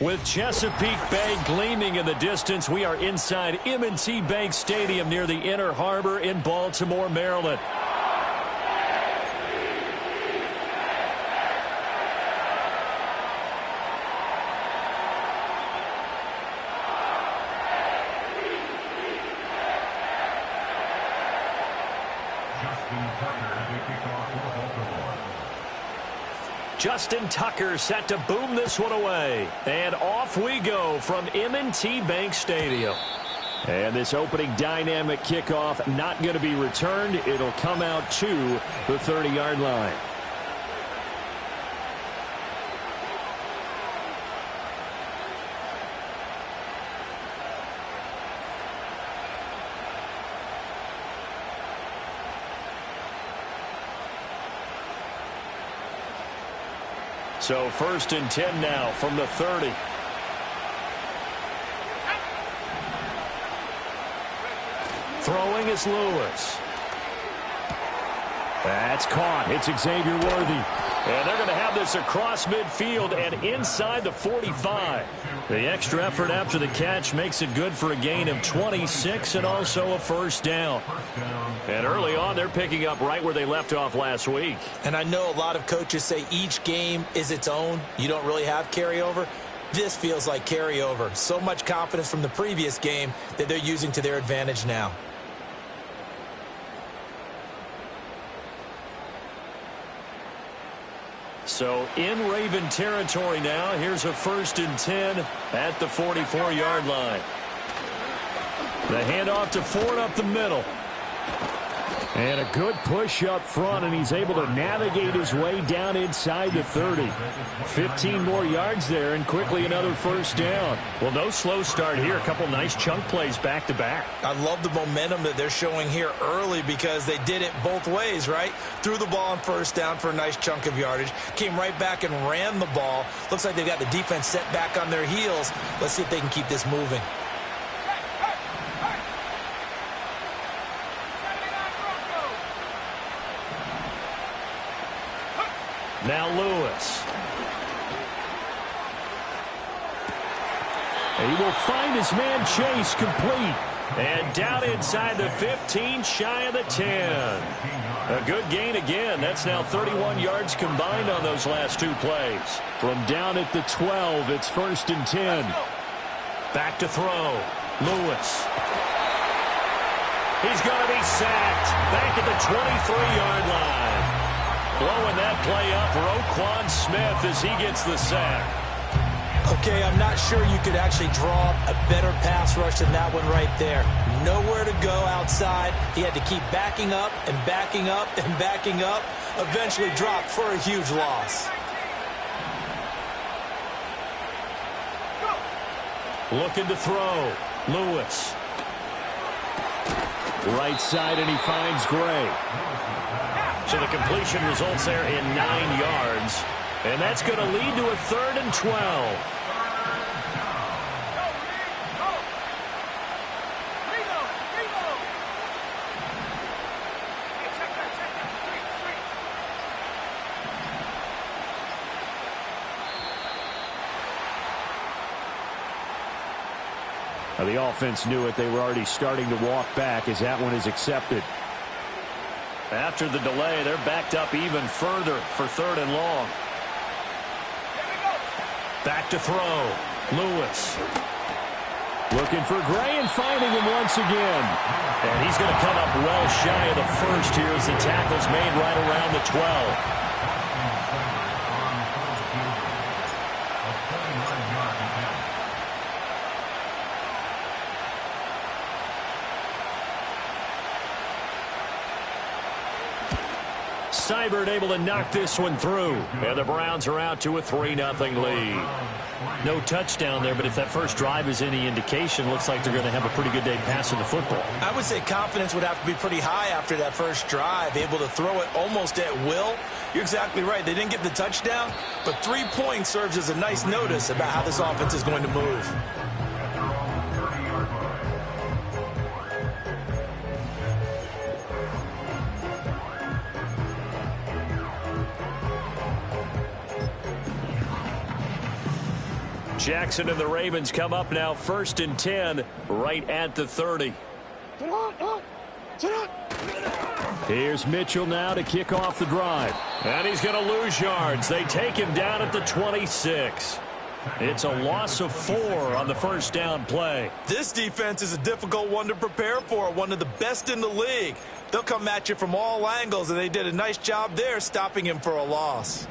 With Chesapeake Bay gleaming in the distance, we are inside M&T Bank Stadium near the Inner Harbor in Baltimore, Maryland. Justin Tucker set to boom this one away. And off we go from M&T Bank Stadium. And this opening dynamic kickoff not going to be returned. It'll come out to the 30-yard line. So 1st and 10 now from the 30. Throwing is Lewis. That's caught. It's Xavier Worthy. And they're going to have this across midfield and inside the 45. The extra effort after the catch makes it good for a gain of 26 and also a first down. And early on, they're picking up right where they left off last week. And I know a lot of coaches say each game is its own. You don't really have carryover. This feels like carryover. So much confidence from the previous game that they're using to their advantage now. So in Raven territory now. Here's a 1st and 10 at the 44-yard line. The handoff to Ford up the middle. And a good push up front, and he's able to navigate his way down inside the 30. 15 more yards there, and quickly another first down. Well, no slow start here. A couple nice chunk plays back to back. I love the momentum that they're showing here early because they did it both ways, right? Threw the ball on first down for a nice chunk of yardage. Came right back and ran the ball. Looks like they've got the defense set back on their heels. Let's see if they can keep this moving. Now Lewis. He will find his man Chase complete. And down inside the 15, shy of the 10. A good gain again. That's now 31 yards combined on those last two plays. From down at the 12, it's 1st and 10. Back to throw. Lewis. He's going to be sacked. Back at the 23-yard line. Blowing that play up, Roquan Smith as he gets the sack. Okay, I'm not sure you could actually draw a better pass rush than that one right there. Nowhere to go outside. He had to keep backing up and backing up and backing up. Eventually dropped for a huge loss. Looking to throw. Lewis. Right side, and he finds Gray. So the completion results there in 9 yards. And that's going to lead to a 3rd and 12. Now the offense knew it. They were already starting to walk back as that one is accepted. After the delay, they're backed up even further for 3rd and long. Back to throw. Lewis. Looking for Gray and finding him once again. And he's going to come up well shy of the first here as the tackle's made right around the 12. Seibert able to knock this one through. And the Browns are out to a 3-0 lead. No touchdown there, but if that first drive is any indication, looks like they're going to have a pretty good day passing the football. I would say confidence would have to be pretty high after that first drive, able to throw it almost at will. You're exactly right. They didn't get the touchdown, but 3 points serves as a nice notice about how this offense is going to move. Jackson and the Ravens come up now 1st and 10 right at the 30. Here's Mitchell now to kick off the drive. And he's going to lose yards. They take him down at the 26. It's a loss of 4 on the first down play. This defense is a difficult one to prepare for, one of the best in the league. They'll come at you from all angles, and they did a nice job there stopping him for a loss.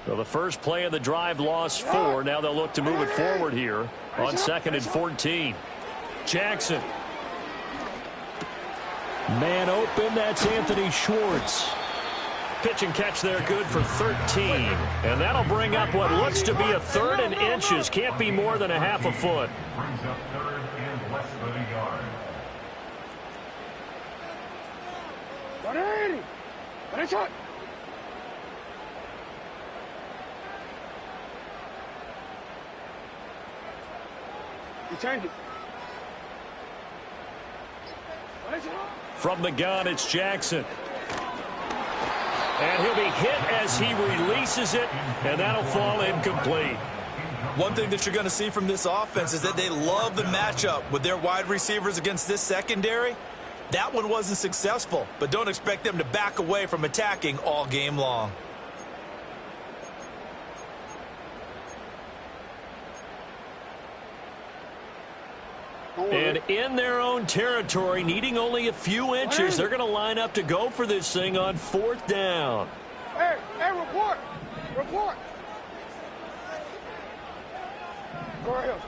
So the first play of the drive lost 4. Now they'll look to move it forward here on 2nd and 14. Jackson. Man open, that's Anthony Schwartz. Pitch and catch there good for 13. And that'll bring up what looks to be a 3rd and inches. Can't be more than a half a foot. Brings up 3rd and less than a yard. From the gun, it's Jackson. And he'll be hit as he releases it, and that'll fall incomplete. One thing that you're going to see from this offense is that they love the matchup with their wide receivers against this secondary. That one wasn't successful, but don't expect them to back away from attacking all game long. And in their own territory, needing only a few inches, they're going to line up to go for this thing on 4th down. Hey, report. Go ahead.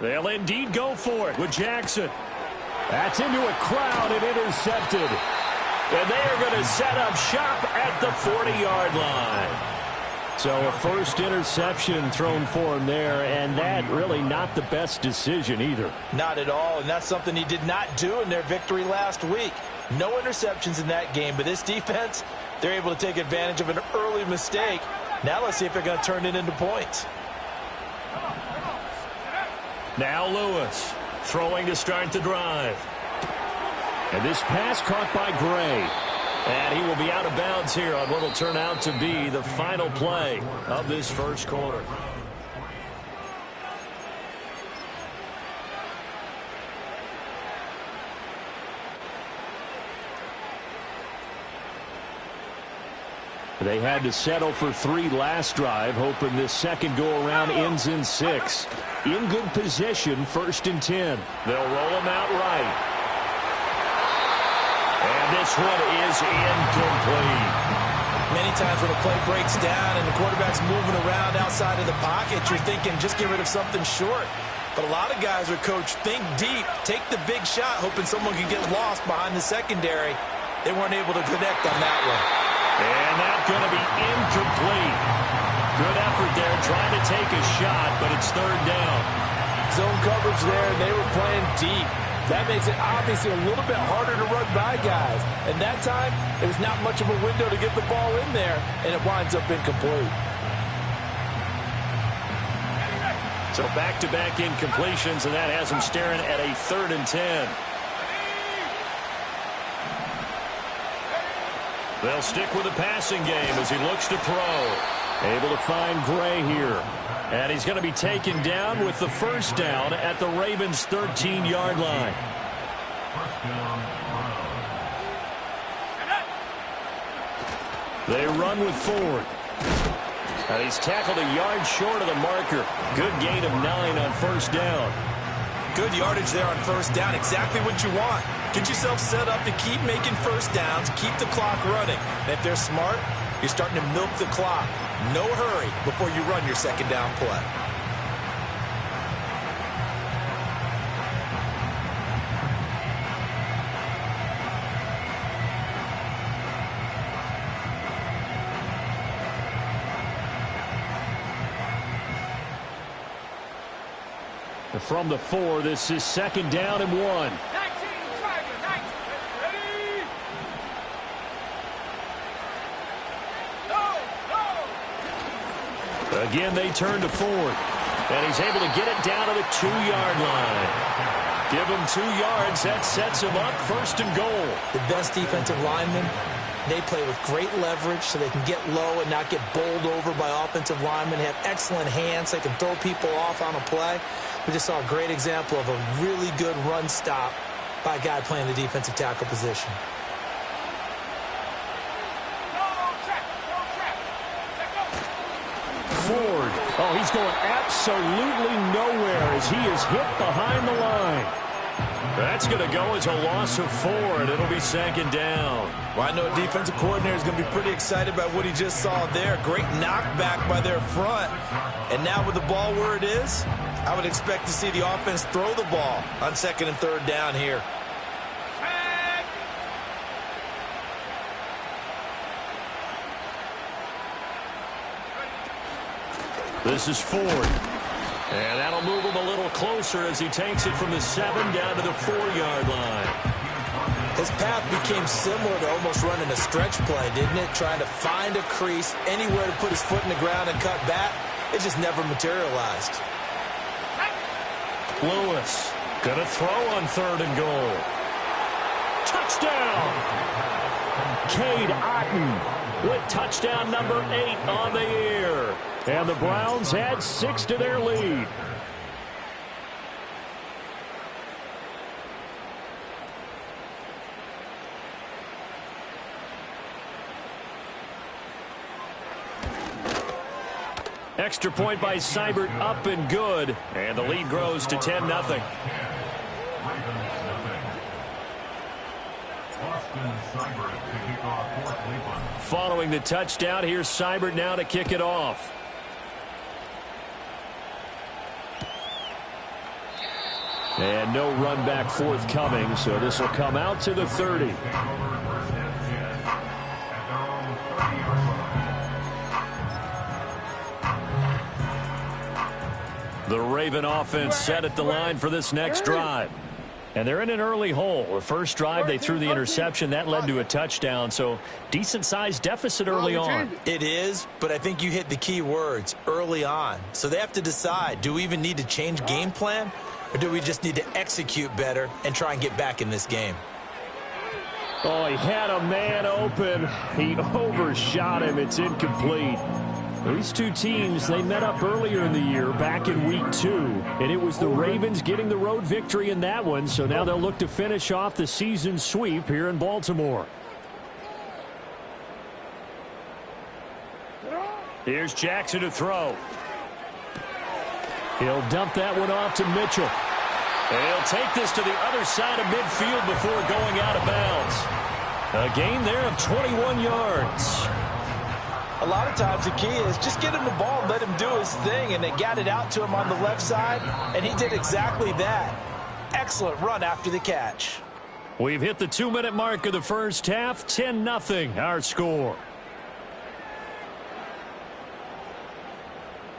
They'll indeed go for it with Jackson. That's into a crowd and intercepted. And they are going to set up shop at the 40-yard line. So a first interception thrown for him there, and that really not the best decision either. Not at all, and that's something he did not do in their victory last week. No interceptions in that game, but this defense, they're able to take advantage of an early mistake. Now let's see if they're going to turn it into points. Now Lewis throwing to start the drive. And this pass caught by Gray. And he will be out of bounds here on what will turn out to be the final play of this first quarter. They had to settle for 3 last drive, hoping this second go-around ends in 6. In good position, 1st and 10. They'll roll him out right. And this one is incomplete. Many times when a play breaks down and the quarterback's moving around outside of the pocket, you're thinking just get rid of something short. But a lot of guys are coached, think deep, take the big shot, hoping someone can get lost behind the secondary. They weren't able to connect on that one. And that's going to be incomplete. Good effort there trying to take a shot, but it's 3rd down. Zone coverage there, and they were playing deep. That makes it obviously a little bit harder to run by guys. And that time, there's not much of a window to get the ball in there, and it winds up incomplete. So back-to-back incompletions, and that has them staring at a 3rd and 10. They'll stick with the passing game as he looks to throw. Able to find Gray here. And he's going to be taken down with the first down at the Ravens' 13-yard line. They run with Ford. And he's tackled a yard short of the marker. Good gain of 9 on first down. Good yardage there on first down. Exactly what you want. Get yourself set up to keep making first downs, keep the clock running. And if they're smart, you're starting to milk the clock. No hurry before you run your second down play. From the 4, this is 2nd down and 1. 19, ready? Again, they turn to Ford. And he's able to get it down to the 2-yard line. Give him 2 yards. That sets him up 1st and goal. The best defensive lineman They play with great leverage so they can get low and not get bowled over by offensive linemen. They have excellent hands. They can throw people off on a play. We just saw a great example of a really good run stop by a guy playing the defensive tackle position. Ford. Oh, he's going absolutely nowhere as he is hit behind the line. That's going to go as a loss of 4, and it'll be second down. Well, I know a defensive coordinator is going to be pretty excited about what he just saw there. Great knockback by their front. And now with the ball where it is, I would expect to see the offense throw the ball on 2nd and 3rd down here. This is Ford. And that'll move him a little closer as he takes it from the 7 down to the 4-yard line. His path became similar to almost running a stretch play, didn't it? Trying to find a crease, anywhere to put his foot in the ground and cut back. It just never materialized. Lewis gonna throw on 3rd and goal. Touchdown! Cade Otton with touchdown number 8 on the year. And the Browns add 6 to their lead. Extra point by Seibert, up and good. And the lead grows to 10-0. Following the touchdown, here's Seibert now to kick it off. And no run back forthcoming, so this will come out to the 30. The Raven offense set at the line for this next drive. And they're in an early hole. The first drive, they threw the interception. That led to a touchdown, so decent-sized deficit early on. It is, but I think you hit the key words, early on. So they have to decide, do we even need to change game plan? Or do we just need to execute better and try and get back in this game? Oh, he had a man open. He overshot him. It's incomplete. These two teams, they met up earlier in the year, back in week 2. And it was the Ravens getting the road victory in that one. So now they'll look to finish off the season sweep here in Baltimore. Here's Jackson to throw. He'll dump that one off to Mitchell. And he'll take this to the other side of midfield before going out of bounds. A gain there of 21 yards. A lot of times the key is just get him the ball and let him do his thing, and they got it out to him on the left side, and he did exactly that. Excellent run after the catch. We've hit the 2-minute mark of the first half. 10-0 our score.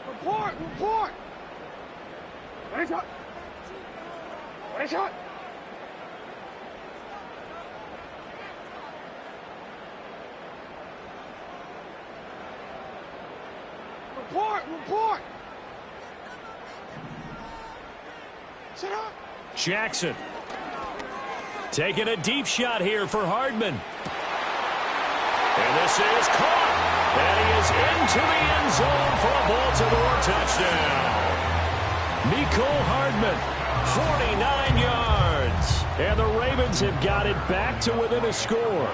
Report! Report! What is it? What is it? Report! Report! Sit up! Jackson taking a deep shot here for Hardman. And this is caught. And he is into the end zone for a Baltimore touchdown. Mecole Hardman, 49 yards. And the Ravens have got it back to within a score.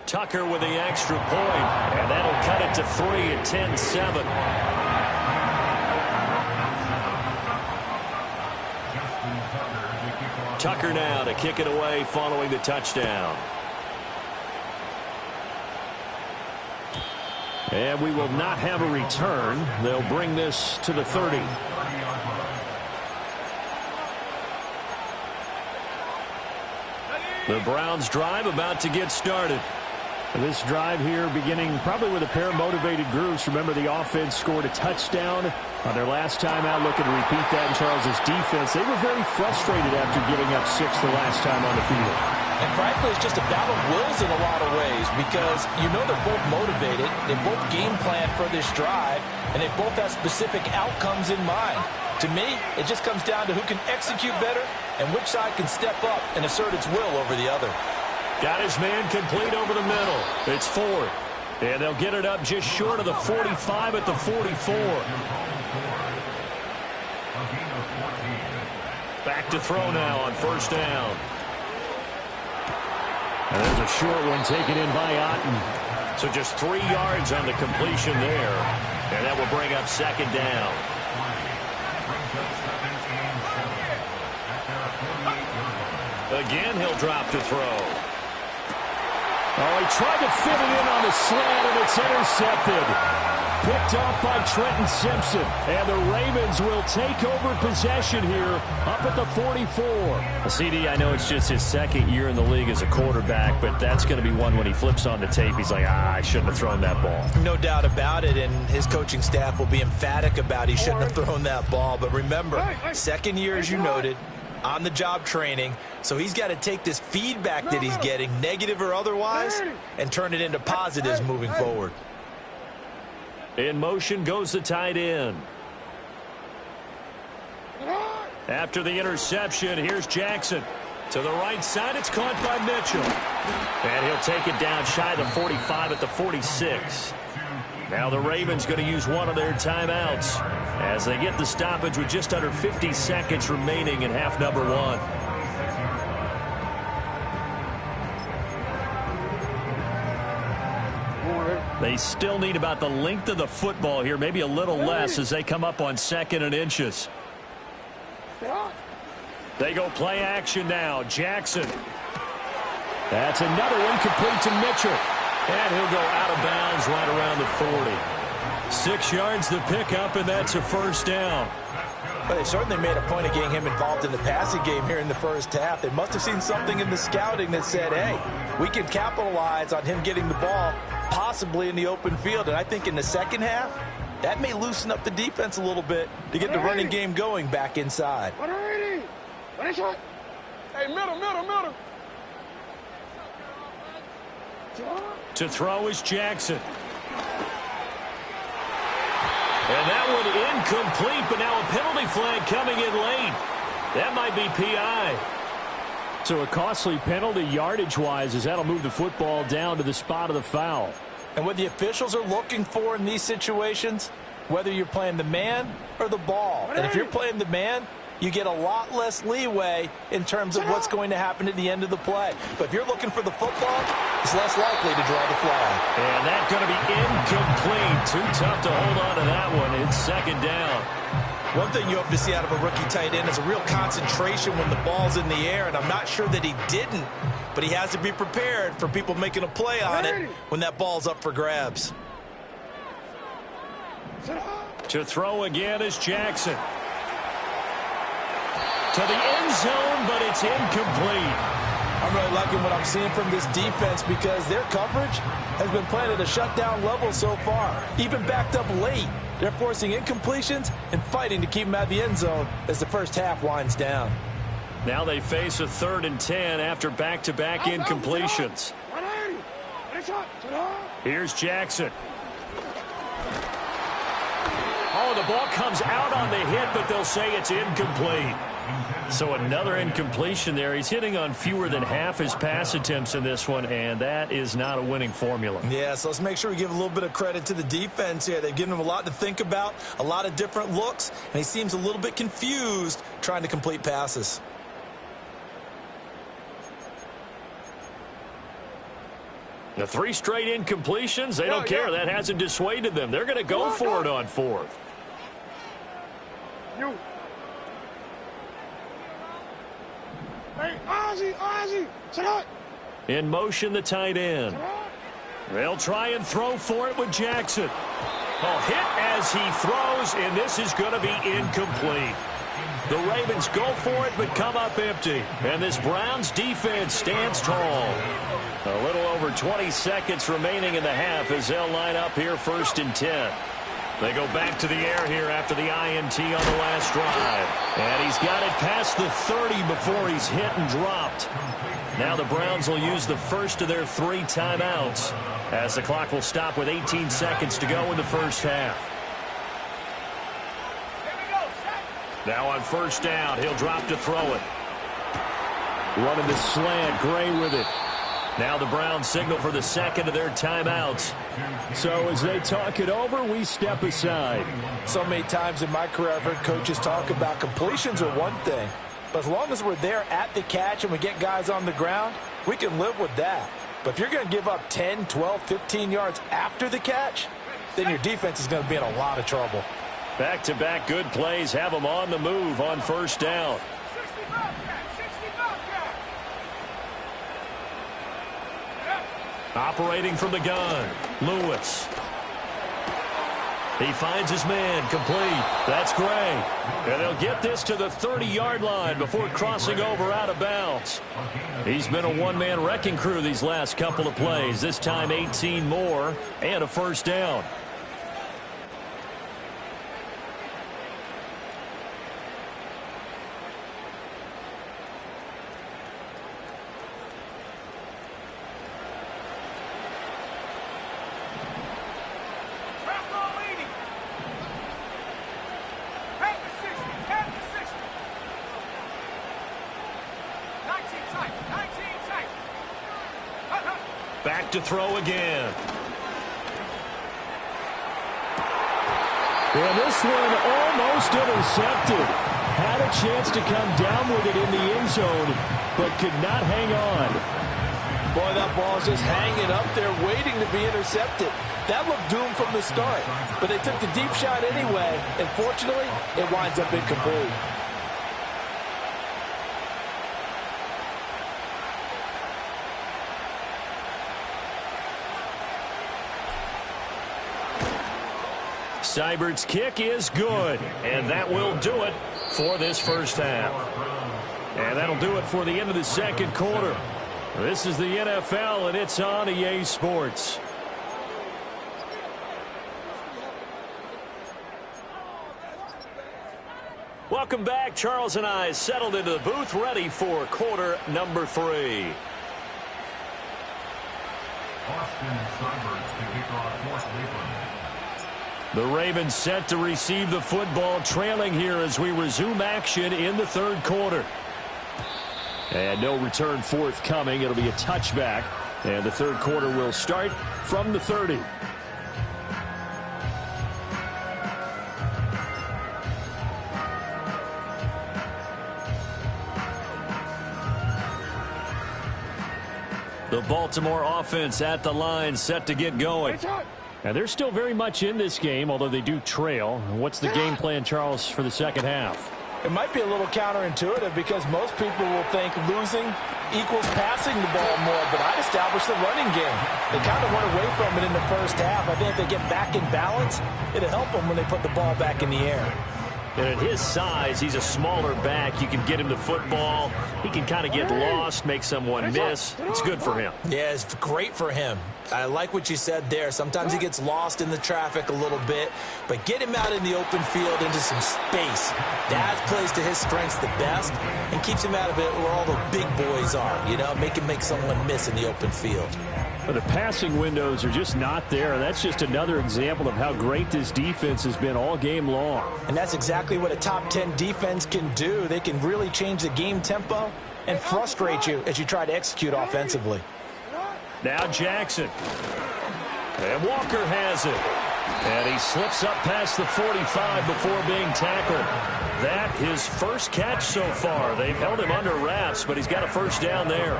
Tucker with the extra point, and that'll cut it to 3 at 10-7. Tucker now to kick it away following the touchdown. And we will not have a return. They'll bring this to the 30. The Browns drive about to get started. This drive here beginning probably with a pair of motivated groups. Remember, the offense scored a touchdown on their last time out, looking to repeat that in Charles' defense. They were very frustrated after giving up 6 the last time on the field. And frankly, it's just a battle of wills in a lot of ways because you know they're both motivated, they both game plan for this drive, and they both have specific outcomes in mind. To me, it just comes down to who can execute better and which side can step up and assert its will over the other. Got his man complete over the middle. It's 4th. And they'll get it up just short of the 45 at the 44. Back to throw now on first down. And there's a short one taken in by Otten. So just 3 yards on the completion there. And that will bring up second down. Again, he'll drop to throw. Oh, he tried to fit it in on the slant, and it's intercepted. Picked off by Trenton Simpson. And the Ravens will take over possession here up at the 44. CD, I know it's just his second year in the league as a quarterback, but that's going to be one when he flips on the tape. He's like, I shouldn't have thrown that ball. No doubt about it, and his coaching staff will be emphatic about he shouldn't have thrown that ball. But remember, second year, as you noted, on-the-job training, so he's got to take this feedback that he's getting, negative or otherwise, and turn it into positives moving forward. In motion goes the tight end. After the interception, here's Jackson. To the right side, it's caught by Mitchell. And he'll take it down shy of the 45 at the 46. Now the Ravens going to use one of their timeouts as they get the stoppage with just under 50 seconds remaining in half number 1. They still need about the length of the football here, maybe a little less as they come up on 2nd and inches. They go play action now. Jackson. That's another one complete to Mitchell. And he'll go out of bounds right around the 40. 6 yards the pickup, and that's a first down. But they certainly made a point of getting him involved in the passing game here in the first half. They must have seen something in the scouting that said, hey, we can capitalize on him getting the ball possibly in the open field. And I think in the second half, that may loosen up the defense a little bit to get the running game going back inside. Hey, middle. To throw is Jackson. And that one incomplete, but now a penalty flag coming in late. That might be PI. So a costly penalty yardage-wise as that'll move the football down to the spot of the foul. And what the officials are looking for in these situations, whether you're playing the man or the ball. And if you're playing the man, you get a lot less leeway in terms of what's going to happen at the end of the play. But if you're looking for the football, it's less likely to draw the flag. And that's going to be incomplete. Too tough to hold on to that one. It's second down. One thing you hope to see out of a rookie tight end is a real concentration when the ball's in the air, and I'm not sure that he didn't, but he has to be prepared for people making a play on it when that ball's up for grabs. To throw again is Jackson. To the end zone, but it's incomplete. I'm really liking what I'm seeing from this defense because their coverage has been playing at a shutdown level so far. Even backed up late, they're forcing incompletions and fighting to keep them out of the end zone as the first half winds down. Now they face a 3rd and 10 after back-to-back incompletions. Here's Jackson. Oh, the ball comes out on the hit, but they'll say it's incomplete. So another incompletion there. He's hitting on fewer than half his pass attempts in this one, and that is not a winning formula. Yeah, so let's make sure we give a little bit of credit to the defense here. They've given him a lot to think about, a lot of different looks, and he seems a little bit confused trying to complete passes. The 3 straight incompletions, they don't care. That hasn't dissuaded them. They're going to go for it on 4th. In motion, the tight end. They'll try and throw for it with Jackson. Oh, hit as he throws, and this is going to be incomplete. The Ravens go for it, but come up empty. And this Browns defense stands tall. A little over 20 seconds remaining in the half as they'll line up here 1st and 10. They go back to the air here after the INT on the last drive. And he's got it past the 30 before he's hit and dropped. Now the Browns will use the first of their 3 timeouts as the clock will stop with 18 seconds to go in the first half. Now on 1st down, he'll drop to throw it. Running the slant, Gray with it. Now the Browns signal for the second of their timeouts. So as they talk it over, we step aside. So many times in my career, I've heard coaches talk about completions are one thing. But as long as we're there at the catch and we get guys on the ground, we can live with that. But if you're going to give up 10, 12, 15 yards after the catch, then your defense is going to be in a lot of trouble. Back-to-back good plays have them on the move on 1st down. Operating from the gun, Lewis. He finds his man, complete. That's Gray. And they'll get this to the 30-yard line before crossing over out of bounds. He's been a one-man wrecking crew these last couple of plays. This time 18 more and a 1st down. Back to throw again. And this one almost intercepted. Had a chance to come down with it in the end zone, but could not hang on. Boy, that ball's just hanging up there waiting to be intercepted. That looked doomed from the start, but they took the deep shot anyway, and fortunately, it winds up incomplete. Seibert's kick is good, and that will do it for this first half. And that'll do it for the end of the second quarter. This is the NFL, and it's on EA Sports. Welcome back. Charles and I settled into the booth, ready for quarter number 3. Austin Seibert to kick off Fort Lakeland. The Ravens set to receive the football, trailing here as we resume action in the third quarter. And no return forthcoming. It'll be a touchback. And the third quarter will start from the 30. The Baltimore offense at the line, set to get going. And they're still very much in this game, although they do trail. What's the game plan, Charles, for the second half? It might be a little counterintuitive because most people will think losing equals passing the ball more, but I'd establish the running game. They kind of went away from it in the first half. I think if they get back in balance, it'll help them when they put the ball back in the air. And at his size, he's a smaller back. You can get him to football. He can kind of get lost, make someone miss. It's good for him. Yeah, it's great for him. I like what you said there. Sometimes he gets lost in the traffic a little bit, but get him out in the open field into some space. That plays to his strengths the best and keeps him out of it where all the big boys are, you know, make someone miss in the open field. But the passing windows are just not there. That's just another example of how great this defense has been all game long. And that's exactly what a top 10 defense can do. They can really change the game tempo and frustrate you as you try to execute offensively. Now Jackson. And Walker has it. And he slips up past the 45 before being tackled. That his first catch so far. They've held him under wraps, but he's got a first down there.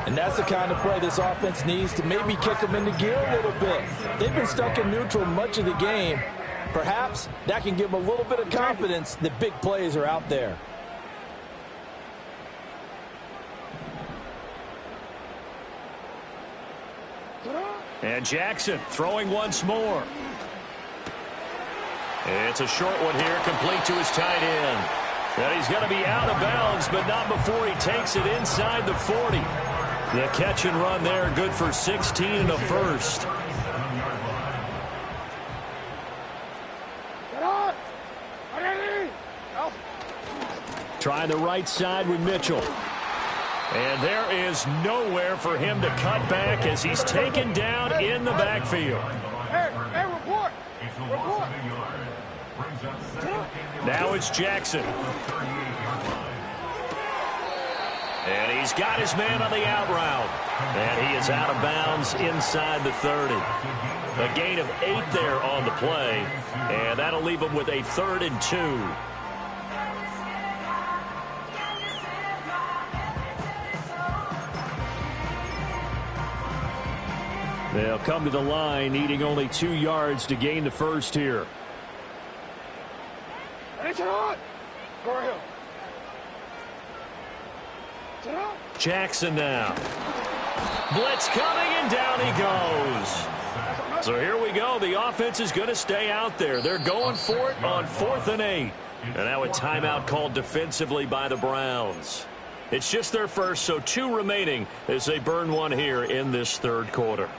And that's the kind of play this offense needs to maybe kick them into gear a little bit. They've been stuck in neutral much of the game. Perhaps that can give them a little bit of confidence that big plays are out there. And Jackson throwing once more. It's a short one here, complete to his tight end. And he's going to be out of bounds, but not before he takes it inside the 40. The catch and run there, good for 16 and a first. Try the right side with Mitchell. And there is nowhere for him to cut back as he's taken down in the backfield. Hey, report. Report. Now it's Jackson. And he's got his man on the out route. And he is out of bounds inside the 30. A gain of 8 there on the play. And that'll leave him with a 3rd and 2. They'll come to the line, needing only 2 yards to gain the first here. Jackson now. Blitz coming, and down he goes. So here we go. The offense is going to stay out there. They're going for it on 4th and 8. And now a timeout called defensively by the Browns. It's just their first, so 2 remaining as they burn one here in this 3rd quarter.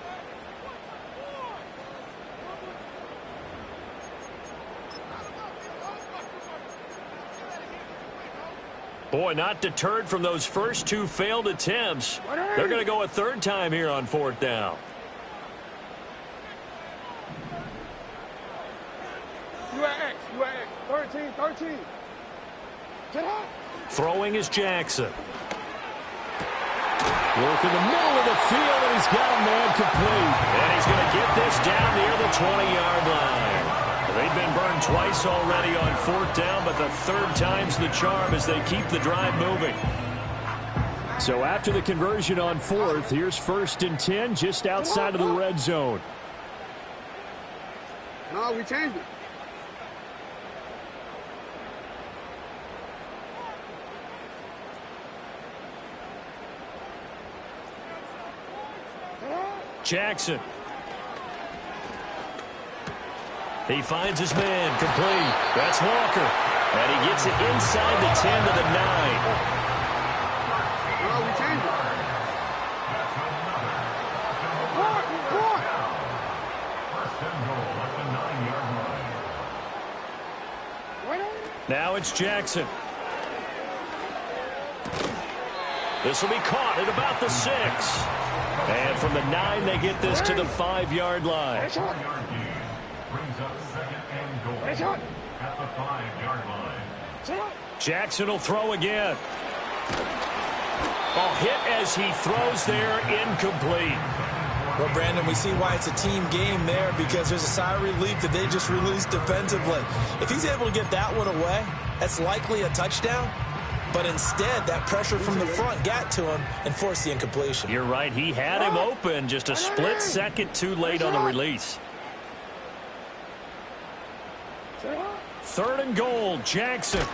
Boy, not deterred from those first 2 failed attempts. They're going to go a 3rd time here on 4th down. UAX, 13. Throwing is Jackson. Work in the middle of the field, and he's got a man complete. And he's going to get this down near the 20-yard line. They've been burned twice already on 4th down, but the 3rd time's the charm as they keep the drive moving. So after the conversion on 4th, here's 1st and 10 just outside of the red zone. No, we changed it. Jackson. He finds his man, complete. That's Walker. And he gets it inside the 10 to the 9. Well, we changed it. Now it's Jackson. This will be caught at about the 6. And from the 9, they get this to the 5-yard line. Brings up 2nd and goal at the 5-yard line. Jackson will throw again. A hit as he throws there, incomplete. Well, Brandon, we see why it's a team game there, because there's a sigh of relief that they just released defensively. If he's able to get that one away, that's likely a touchdown. But instead, that pressure from the front got to him and forced the incompletion. You're right. He had him open, just a split second too late on the release. 3rd and goal, Jackson.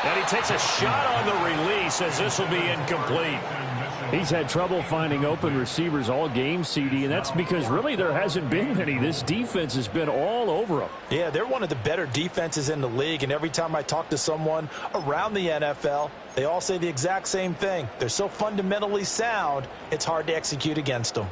And he takes a shot on the release as this will be incomplete. He's had trouble finding open receivers all game, CD, and that's because really there hasn't been many. This defense has been all over them. Yeah, they're one of the better defenses in the league, and every time I talk to someone around the NFL, they all say the exact same thing. They're so fundamentally sound, it's hard to execute against them.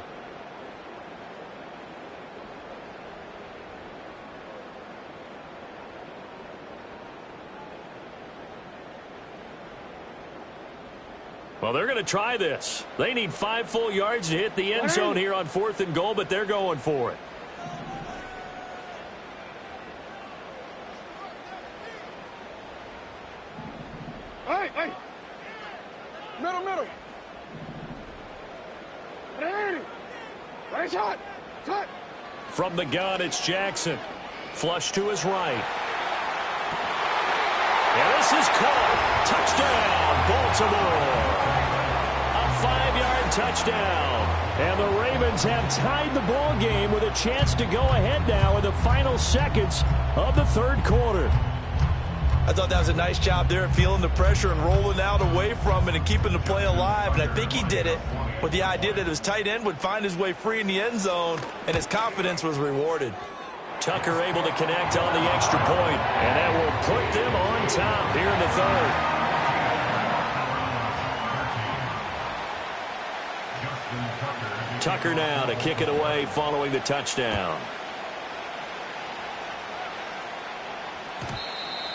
Well, they're going to try this. They need 5 full yards to hit the end zone here on 4th and goal, but they're going for it. Hey. Middle. Right shot. From the gun, it's Jackson. Flush to his right. And this is caught. Touchdown, Baltimore. A 5-yard touchdown. And the Ravens have tied the ball game with a chance to go ahead now in the final seconds of the 3rd quarter. I thought that was a nice job there, feeling the pressure and rolling out away from it and keeping the play alive. And I think he did it with the idea that his tight end would find his way free in the end zone, and his confidence was rewarded. Tucker able to connect on the extra point, and that will put them on top here in the third. Tucker now to kick it away following the touchdown.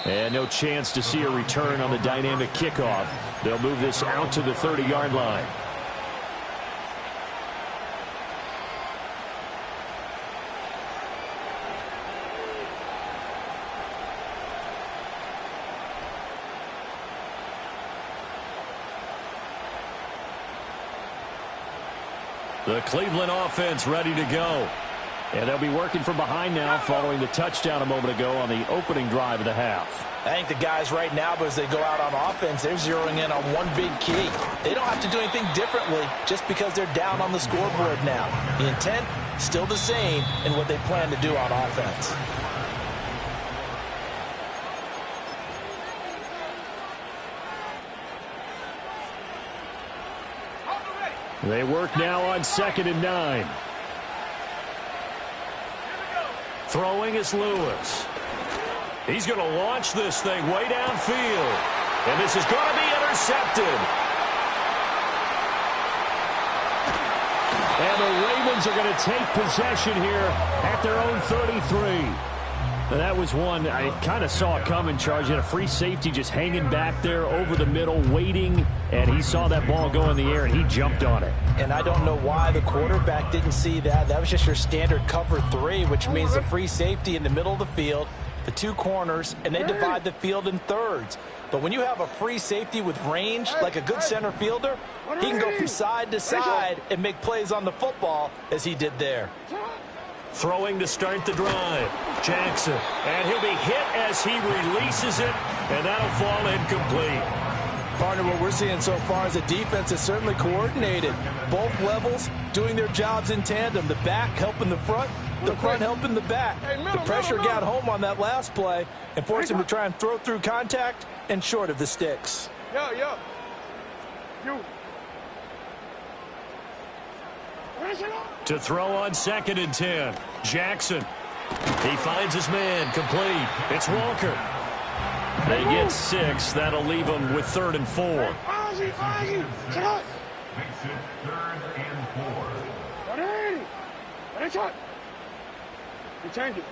And no chance to see a return on the dynamic kickoff. They'll move this out to the 30-yard line. The Cleveland offense ready to go. And they'll be working from behind now following the touchdown a moment ago on the opening drive of the half. I think the guys right now, as they go out on offense, they're zeroing in on one big key. They don't have to do anything differently just because they're down on the scoreboard now. The intent, still the same in what they plan to do on offense. They work now on 2nd and 9. Throwing is Lewis. He's going to launch this thing way downfield. And this is going to be intercepted. And the Ravens are going to take possession here at their own 33. That was one I kind of saw it coming, Charge. He had a free safety just hanging back there over the middle, waiting, and he saw that ball go in the air, and he jumped on it. And I don't know why the quarterback didn't see that. That was just your standard cover 3, which means the free safety in the middle of the field, the 2 corners, and they divide the field in thirds. But when you have a free safety with range, like a good center fielder, he can go from side to side and make plays on the football as he did there. Throwing to start the drive. Jackson. And he'll be hit as he releases it, and that'll fall incomplete. Partner, what we're seeing so far is the defense is certainly coordinated. Both levels doing their jobs in tandem. The back helping the front helping the back. The pressure got home on that last play and forced him to try and throw through contact and short of the sticks. Yo. To throw on 2nd and 10. Jackson. He finds his man. Complete. It's Walker. They get 6. That'll leave them with 3rd and 4. Makes it 3rd and 4. You change it.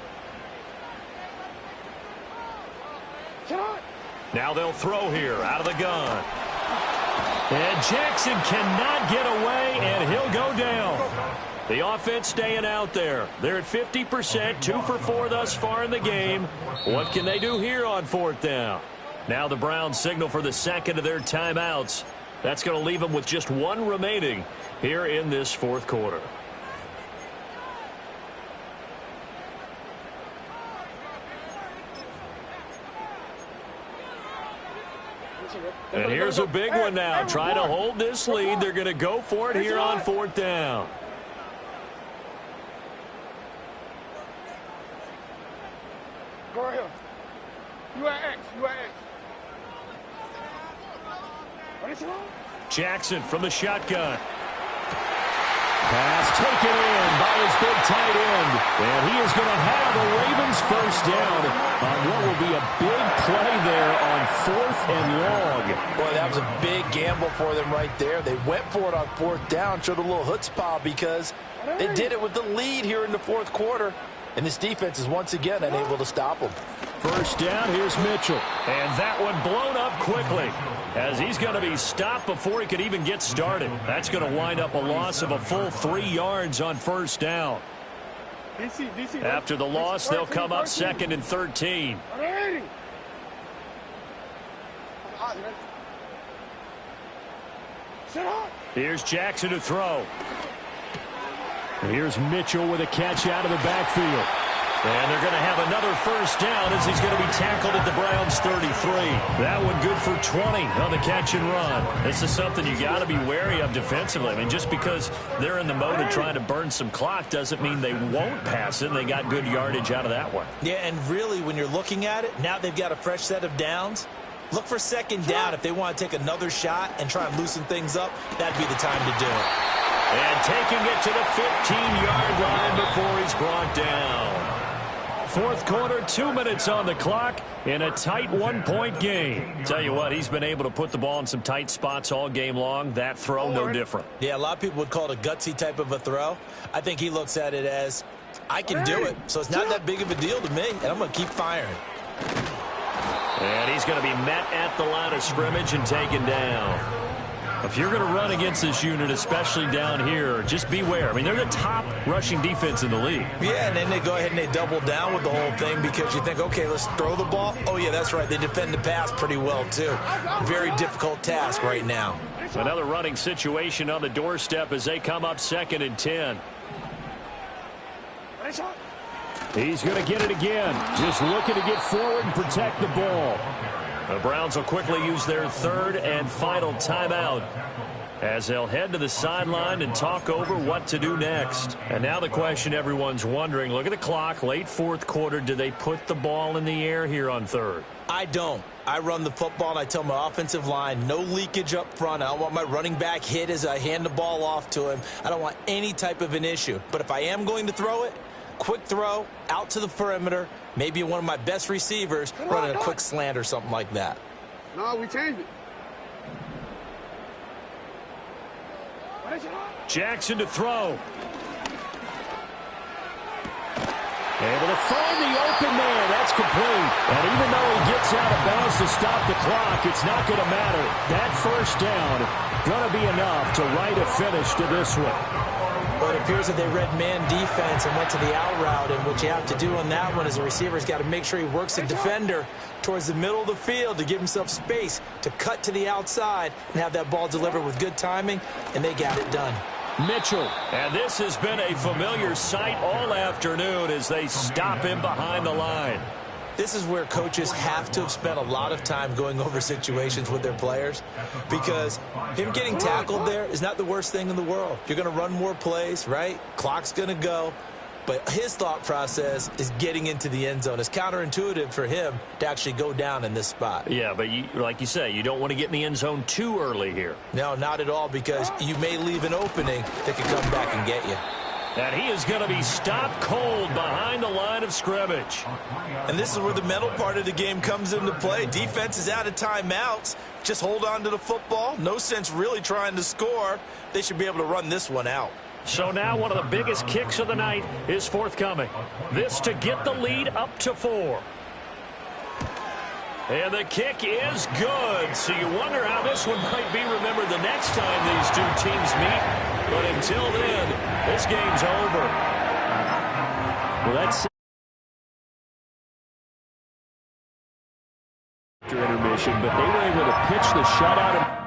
Now they'll throw here out of the gun. And Jackson cannot get away, and he'll go down. The offense staying out there. They're at 50%, 2 for 4 thus far in the game. What can they do here on 4th down? Now the Browns signal for the second of their timeouts. That's going to leave them with just 1 remaining here in this 4th quarter. And here's a big one now. Trying to hold this lead. They're going to go for it here on 4th down. Go right here. You at X. Jackson from the shotgun. Pass taken in by his big tight end. And he is going to have a Ravens first down on what will be a big play there on 4th and long. Boy, that was a big gamble for them right there. They went for it on 4th down, showed a little chutzpah because they did it with the lead here in the 4th quarter. And this defense is once again unable to stop them. First down, here's Mitchell. And that one blown up quickly as he's going to be stopped before he could even get started. That's going to wind up a loss of a full 3 yards on 1st down. After the loss, they'll come up 2nd and 13. Here's Jackson to throw. Here's Mitchell with a catch out of the backfield. And they're going to have another first down as he's going to be tackled at the Browns 33. That one good for 20 on the catch and run. This is something you got to be wary of defensively. I mean, just because they're in the mode of trying to burn some clock doesn't mean they won't pass it. They got good yardage out of that one. Yeah, and really, when you're looking at it, now they've got a fresh set of downs. Look for 2nd down. If they want to take another shot and try and loosen things up, that'd be the time to do it. And taking it to the 15-yard line before he's brought down. fourth quarter, 2 minutes on the clock in a tight one-point game. Tell you what, he's been able to put the ball in some tight spots all game long. That throw, no different. Yeah, a lot of people would call it a gutsy type of a throw. I think he looks at it as, I can do it, so it's not that big of a deal to me, and I'm going to keep firing. And he's going to be met at the line of scrimmage and taken down. If you're going to run against this unit, especially down here, just beware. I mean, they're the top rushing defense in the league. Yeah, and then they go ahead and they double down with the whole thing because you think, okay, let's throw the ball. Oh, yeah, that's right. They defend the pass pretty well, too. Very difficult task right now. Another running situation on the doorstep as they come up 2nd and 10. He's going to get it again. Just looking to get forward and protect the ball. The Browns will quickly use their third and final timeout as they'll head to the sideline and talk over what to do next. And now the question everyone's wondering, look at the clock, late fourth quarter, do they put the ball in the air here on third? I don't. I run the football, and I tell my offensive line, no leakage up front. I don't want my running back hit as I hand the ball off to him. I don't want any type of an issue. But if I am going to throw it, quick throw, out to the perimeter, maybe one of my best receivers running a quick slant or something like that. No, we changed it. Jackson to throw. Able to find the open man. That's complete. And even though he gets out of bounds to stop the clock, it's not going to matter. That first down going to be enough to write a finish to this one. Well, it appears that they read man defense and went to the out route, and what you have to do on that one is the receiver's got to make sure he works the defender towards the middle of the field to give himself space to cut to the outside and have that ball delivered with good timing, and they got it done. Mitchell. And this has been a familiar sight all afternoon as they stop him behind the line. This is where coaches have to have spent a lot of time going over situations with their players because him getting tackled there is not the worst thing in the world. You're going to run more plays, right? Clock's going to go. But his thought process is getting into the end zone. It's counterintuitive for him to actually go down in this spot. Yeah, but like you say, you don't want to get in the end zone too early here. No, not at all, because you may leave an opening that could come back and get you. And he is going to be stopped cold behind the line of scrimmage. And this is where the mental part of the game comes into play. Defense is out of timeouts. Just hold on to the football. No sense really trying to score. They should be able to run this one out. So now one of the biggest kicks of the night is forthcoming. This to get the lead up to 4. And the kick is good. So you wonder how this one might be remembered the next time these two teams meet. But until then, this game's over. Well, that's after intermission, but they were able to pitch the shutout.